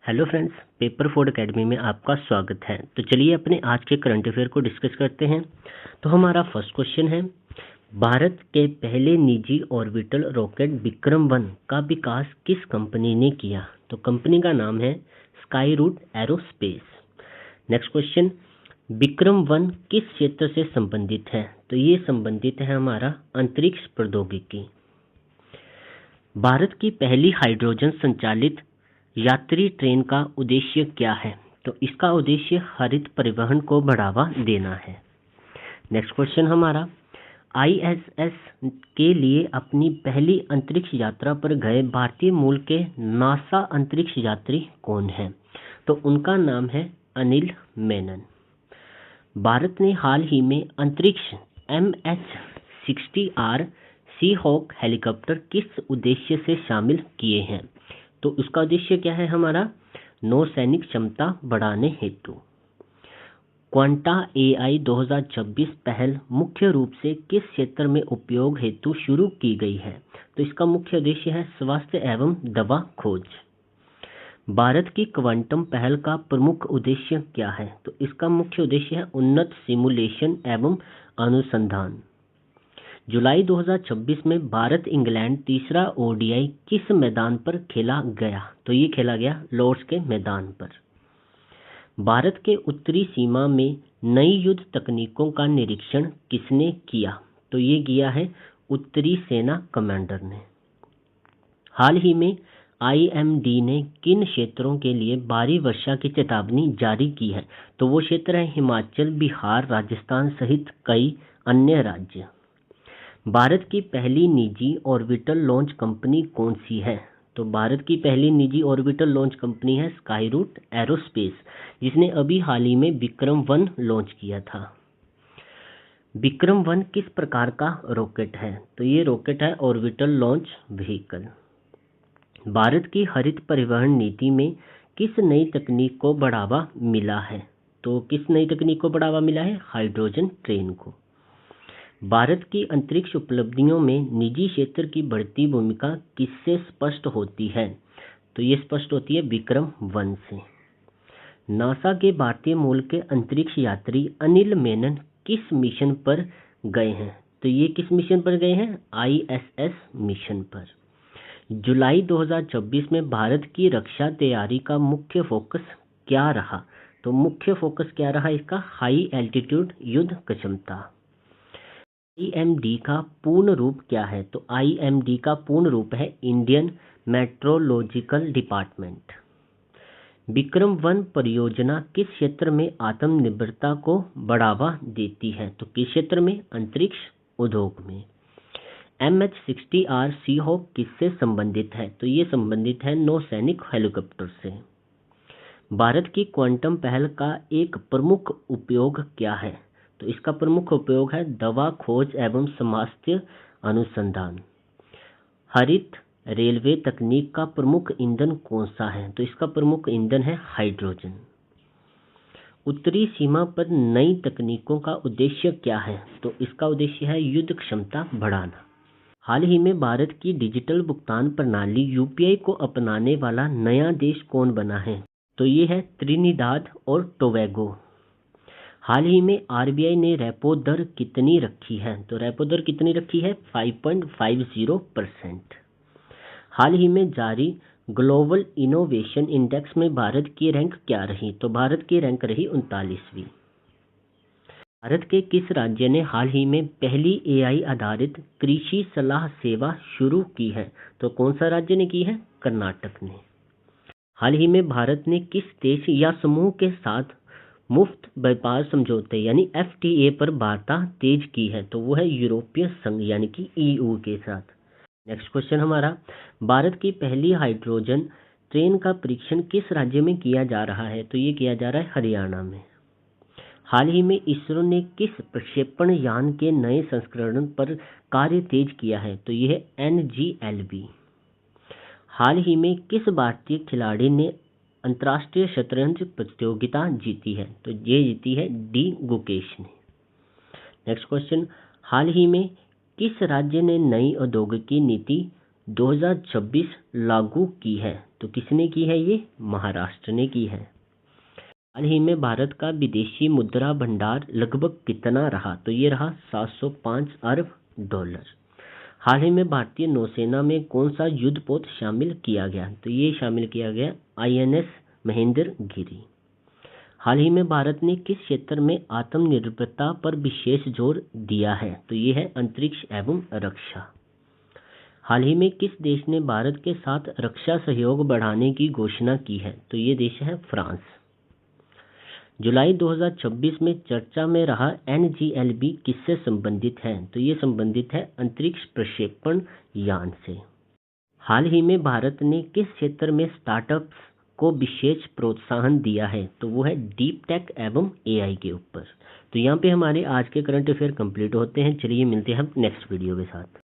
Hello friends, paper Ford academy में आपका स्वागत है। तो चलिए अपने आज के करंट अफेयर को डिस्कस करते हैं। तो हमारा फर्स्ट क्वेश्चन है, भारत के पहले निजी ऑर्बिटल रॉकेट विक्रम-1 का विकास किस कंपनी ने किया? तो कंपनी का नाम है स्काईरूट एरोस्पेस। नेक्स्ट क्वेश्चन, विक्रम-1 किस क्षेत्र से संबंधित है? तो ये संबंधित है हमारा अंतरिक्ष प्रौद्योगिकी। भारत की पहली हाइड्रोजन संचालित यात्री ट्रेन का उद्देश्य क्या है? तो इसका उद्देश्य हरित परिवहन को बढ़ावा देना है। नेक्स्ट क्वेश्चन हमारा, आईएसएस के लिए अपनी पहली अंतरिक्ष यात्रा पर गए भारतीय मूल के नासा अंतरिक्ष यात्री कौन हैं? तो उनका नाम है अनिल मेनन। भारत ने हाल ही में अंतरिक्ष MH-60R सीहॉक हेलीकॉप्टर किस उद्देश्य से शामिल किए हैं? तो उसका उद्देश्य क्या है हमारा? नौसैनिक क्षमता बढ़ाने हेतु। क्वांटा AI 2026 पहल मुख्य रूप से किस क्षेत्र में उपयोग हेतु शुरू की गई है? तो इसका मुख्य उद्देश्य है स्वास्थ्य एवं दवा खोज। भारत की क्वांटम पहल का प्रमुख उद्देश्य क्या है? तो इसका मुख्य उद्देश्य है उन्नत सिमुलेशन एवं अनुसंधान। जुलाई 2026 में भारत इंग्लैंड तीसरा ODI किस मैदान पर खेला गया? तो ये खेला गया लॉर्ड्स के मैदान पर। भारत के उत्तरी सीमा में नई युद्ध तकनीकों का निरीक्षण किसने किया? तो ये किया है उत्तरी सेना कमांडर ने। हाल ही में IMD ने किन क्षेत्रों के लिए भारी वर्षा की चेतावनी जारी की है? तो वो क्षेत्र है हिमाचल, बिहार, राजस्थान सहित कई अन्य राज्य। भारत की पहली निजी ऑर्बिटल लॉन्च कंपनी कौन सी है? तो भारत की पहली निजी ऑर्बिटल लॉन्च कंपनी है स्काईरूट एरोस्पेस, जिसने अभी हाल ही में विक्रम-1 लॉन्च किया था। विक्रम-1 किस प्रकार का रॉकेट है? तो ये रॉकेट है ऑर्बिटल लॉन्च व्हीकल। भारत की हरित परिवहन नीति में किस नई तकनीक को बढ़ावा मिला है? तो किस नई तकनीक को बढ़ावा मिला है? हाइड्रोजन ट्रेन को। भारत की अंतरिक्ष उपलब्धियों में निजी क्षेत्र की बढ़ती भूमिका किससे स्पष्ट होती है? तो ये स्पष्ट होती है विक्रम-1 से। नासा के भारतीय मूल के अंतरिक्ष यात्री अनिल मेनन किस मिशन पर गए हैं? तो ये किस मिशन पर गए हैं? ISS मिशन पर। जुलाई 2026 में भारत की रक्षा तैयारी का मुख्य फोकस क्या रहा? तो मुख्य फोकस क्या रहा इसका? हाई एल्टीट्यूड युद्ध क्षमता। IMD का पूर्ण रूप क्या है? तो IMD का पूर्ण रूप है इंडियन मेट्रोलॉजिकल डिपार्टमेंट। विक्रम-1 परियोजना किस क्षेत्र में आत्मनिर्भरता को बढ़ावा देती है? तो किस क्षेत्र में? अंतरिक्ष उद्योग में। MH-60R सीहॉक किससे संबंधित है? तो ये संबंधित है नौसैनिक हेलीकॉप्टर से। भारत की क्वांटम पहल का एक प्रमुख उपयोग क्या है? तो इसका प्रमुख उपयोग है दवा खोज एवं स्वास्थ्य अनुसंधान। हरित रेलवे तकनीक का प्रमुख ईंधन कौन सा है? तो इसका प्रमुख ईंधन है हाइड्रोजन। उत्तरी सीमा पर नई तकनीकों का उद्देश्य क्या है? तो इसका उद्देश्य है युद्ध क्षमता बढ़ाना। हाल ही में भारत की डिजिटल भुगतान प्रणाली UPI को अपनाने वाला नया देश कौन बना है? तो ये है त्रिनिदाद और टोबैगो। हाल ही में RBI ने रेपो दर कितनी रखी है? तो रेपो दर कितनी रखी है? 5.50%। हाल ही में जारी ग्लोबल इनोवेशन इंडेक्स में भारत की रैंक क्या रही? तो भारत की रैंक रही 39वीं। भारत के किस राज्य ने हाल ही में पहली AI आधारित कृषि सलाह सेवा शुरू की है? तो कौन सा राज्य ने की है? कर्नाटक ने। हाल ही में भारत ने किस देश या समूह के साथ मुफ्त व्यापार समझौते यानी FTA पर वार्ता तेज की है? तो वो है यूरोपीय संघ यानी कि EU के साथ। नेक्स्ट क्वेश्चन हमारा, भारत की पहली हाइड्रोजन ट्रेन का परीक्षण किस राज्य में किया जा रहा है? तो ये किया जा रहा है हरियाणा में। हाल ही में इसरो ने किस प्रक्षेपण यान के नए संस्करण पर कार्य तेज किया है? तो ये है NGLV। हाल ही में किस भारतीय खिलाड़ी ने अंतर्राष्ट्रीय शतरंज प्रतियोगिता जीती है? तो ये जीती है D गुकेश ने। नेक्स्ट क्वेश्चन, हाल ही में किस राज्य ने नई औद्योगिकी नीति 2026 लागू की है? तो किसने की है ये? महाराष्ट्र ने की है। हाल ही में भारत का विदेशी मुद्रा भंडार लगभग कितना रहा? तो ये रहा 705 अरब डॉलर। हाल ही में भारतीय नौसेना में कौन सा युद्धपोत शामिल किया गया? तो ये शामिल किया गया INS महेंद्र गिरी। हाल ही में भारत ने किस क्षेत्र में आत्मनिर्भरता पर विशेष जोर दिया है? तो ये है अंतरिक्ष एवं रक्षा। हाल ही में किस देश ने भारत के साथ रक्षा सहयोग बढ़ाने की घोषणा की है? तो ये देश है फ्रांस। जुलाई 2026 में चर्चा में रहा NGLB किससे संबंधित है? तो ये संबंधित है अंतरिक्ष प्रक्षेपण यान से। हाल ही में भारत ने किस क्षेत्र में स्टार्टअप्स को विशेष प्रोत्साहन दिया है? तो वो है डीप टेक एवं AI के ऊपर। तो यहाँ पे हमारे आज के करंट अफेयर कंप्लीट होते हैं। चलिए मिलते हैं हम नेक्स्ट वीडियो के साथ।